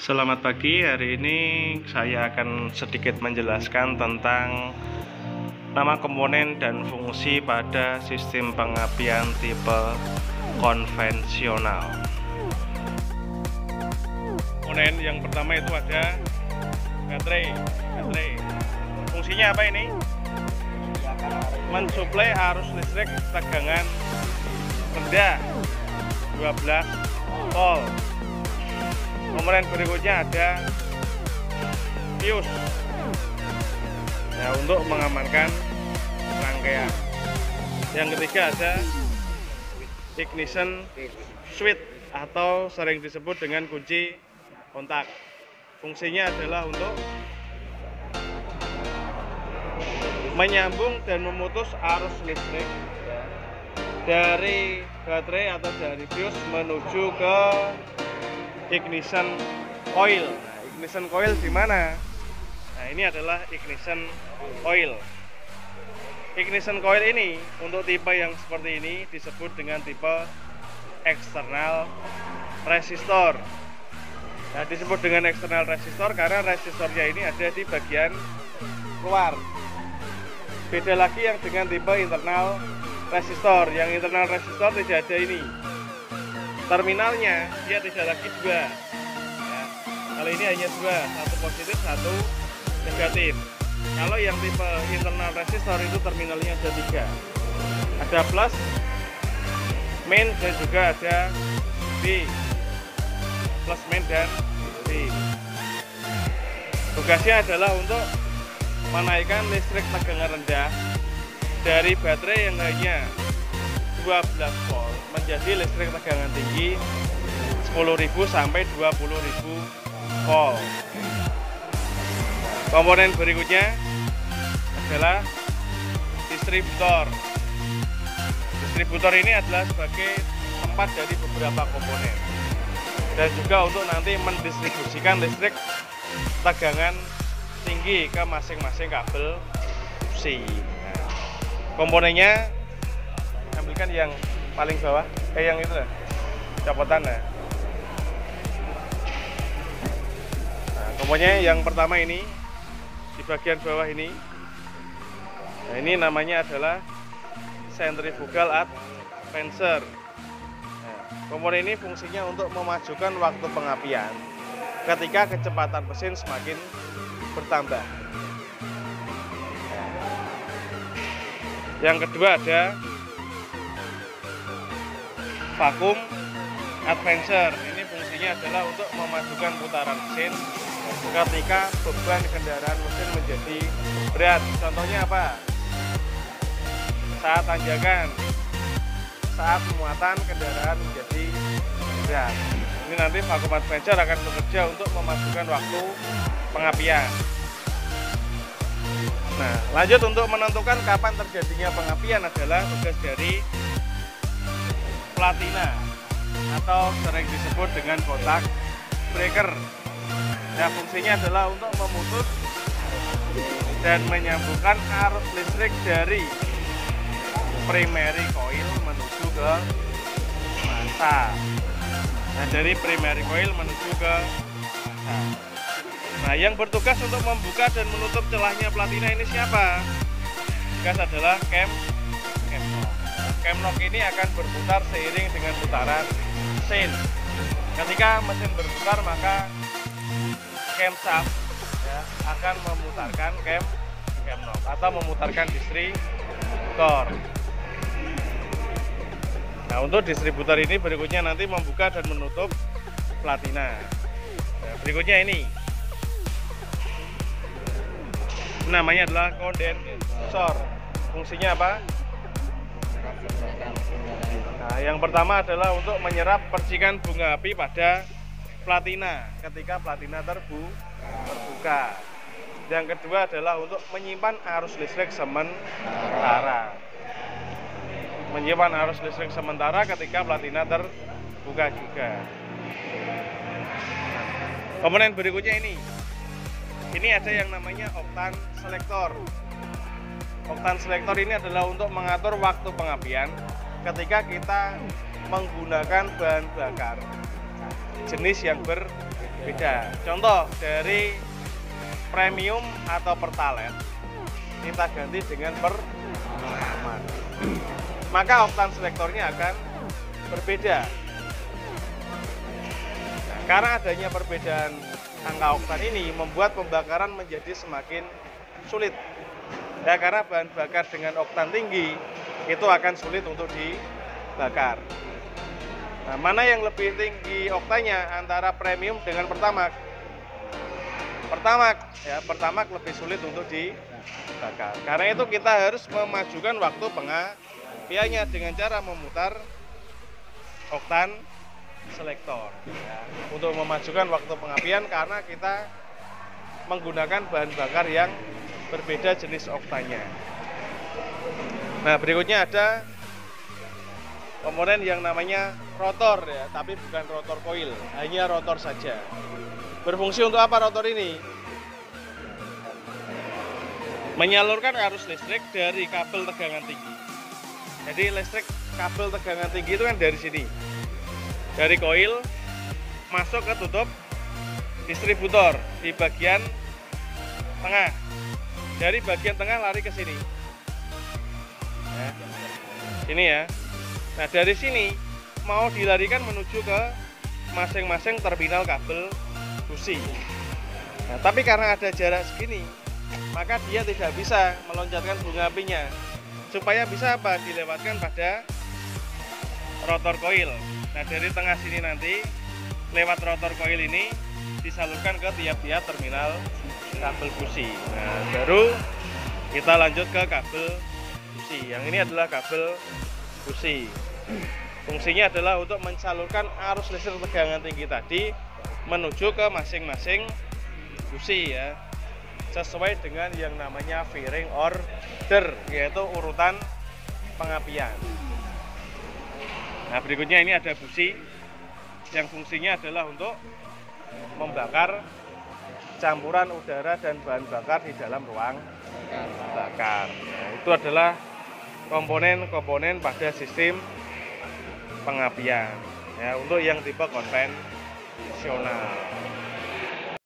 Selamat pagi, hari ini saya akan sedikit menjelaskan tentang nama komponen dan fungsi pada sistem pengapian tipe konvensional. Komponen yang pertama itu ada baterai. Fungsinya apa ini? Mensuplai arus listrik tegangan rendah 12 volt. Komponen berikutnya ada fuse, untuk mengamankan rangkaian. Yang ketiga ada ignition switch atau sering disebut dengan kunci kontak. Fungsinya adalah untuk menyambung dan memutus arus listrik dari baterai atau dari fuse menuju ke ignition coil. Ignition coil di mana? Nah, ini adalah ignition coil. Ignition coil ini untuk tipe yang seperti ini disebut dengan tipe external resistor. Nah, disebut dengan external resistor karena resistornya ini ada di bagian luar. Beda lagi yang dengan tipe internal resistor. Yang internal resistor tidak ada ini. Terminalnya dia tidak lagi dua. Kalau ini hanya dua, satu positif, satu negatif. Kalau yang tipe internal resistor itu terminalnya ada tiga. Ada plus, main, dan juga ada B. Plus, main, dan B. Tugasnya adalah untuk menaikkan listrik tegangan rendah dari baterai yang hanya 12 volt menjadi listrik tegangan tinggi 10.000 sampai 20.000 volt. Komponen berikutnya adalah distributor. Distributor ini adalah sebagai tempat dari beberapa komponen dan juga untuk nanti mendistribusikan listrik tegangan tinggi ke masing-masing kabel fuse. Komponennya ambilkan yang paling bawah, yang itu lah, copotan lah. Nah, komponennya yang pertama ini di bagian bawah ini. Nah, ini namanya adalah centrifugal advancer. Nah, komponen ini fungsinya untuk memajukan waktu pengapian ketika kecepatan mesin semakin bertambah. Yang kedua ada vacuum advancer. Ini fungsinya adalah untuk memajukan putaran mesin ketika beban kendaraan mesin menjadi berat. Contohnya apa? Saat tanjakan, saat muatan kendaraan menjadi berat. Ini nanti vacuum advancer akan bekerja untuk memajukan waktu pengapian. Nah, lanjut untuk menentukan kapan terjadinya pengapian adalah tugas dari platina atau sering disebut dengan kontak breaker. Nah, fungsinya adalah untuk memutus dan menyambungkan arus listrik dari primary coil menuju ke massa. Nah, dari primary coil menuju ke massa. Nah, yang bertugas untuk membuka dan menutup celahnya platina ini siapa? Tugas adalah camshaft. Camshaft ini akan berputar seiring dengan putaran mesin. Ketika mesin berputar maka camshaft akan memutarkan camshaft atau memutarkan distributor. Nah, untuk distributor ini berikutnya nanti membuka dan menutup platina. Nah, berikutnya ini namanya adalah kondensor. Fungsinya apa? Nah, yang pertama adalah untuk menyerap percikan bunga api pada platina ketika platina terbuka. Yang kedua adalah untuk menyimpan arus listrik sementara. Menyimpan arus listrik sementara ketika platina terbuka juga. Komponen berikutnya ini. Ini ada yang namanya oktan selektor. Oktan selektor ini adalah untuk mengatur waktu pengapian ketika kita menggunakan bahan bakar jenis yang berbeda. beda. Contoh dari premium atau pertalite kita ganti dengan pertamax, maka oktan selektornya akan berbeda. Nah, karena adanya perbedaan angka oktan ini membuat pembakaran menjadi semakin sulit. Ya, karena bahan bakar dengan oktan tinggi itu akan sulit untuk dibakar. Nah, mana yang lebih tinggi oktannya antara premium dengan pertamax? Pertamax lebih sulit untuk dibakar. Karena itu kita harus memajukan waktu pengapiannya dengan cara memutar oktan selektor. Ya, untuk memajukan waktu pengapian karena kita menggunakan bahan bakar yang berbeda jenis oktannya. Nah, berikutnya ada komponen yang namanya rotor ya, tapi bukan rotor coil, hanya rotor saja. Berfungsi untuk apa rotor ini? Menyalurkan arus listrik dari kabel tegangan tinggi. Jadi listrik kabel tegangan tinggi itu kan dari sini, dari coil masuk ke tutup distributor di bagian tengah. Dari bagian tengah lari ke sini. Ya. Sini ya. Nah, dari sini mau dilarikan menuju ke masing-masing terminal kabel busi. Nah, tapi karena ada jarak segini, maka dia tidak bisa meloncatkan bunga apinya. Supaya bisa apa? Dilewatkan pada rotor coil. Nah, dari tengah sini nanti lewat rotor coil ini disalurkan ke tiap-tiap terminal kabel busi. Nah, baru kita lanjut ke kabel busi. Yang ini adalah kabel busi. Fungsinya adalah untuk mensalurkan arus listrik tegangan tinggi tadi menuju ke masing-masing busi ya, sesuai dengan yang namanya firing order, yaitu urutan pengapian. Nah, berikutnya ini ada busi yang fungsinya adalah untuk membakar campuran udara dan bahan bakar di dalam ruang bakar. Nah, itu adalah komponen-komponen pada sistem pengapian ya, untuk yang tipe konvensional.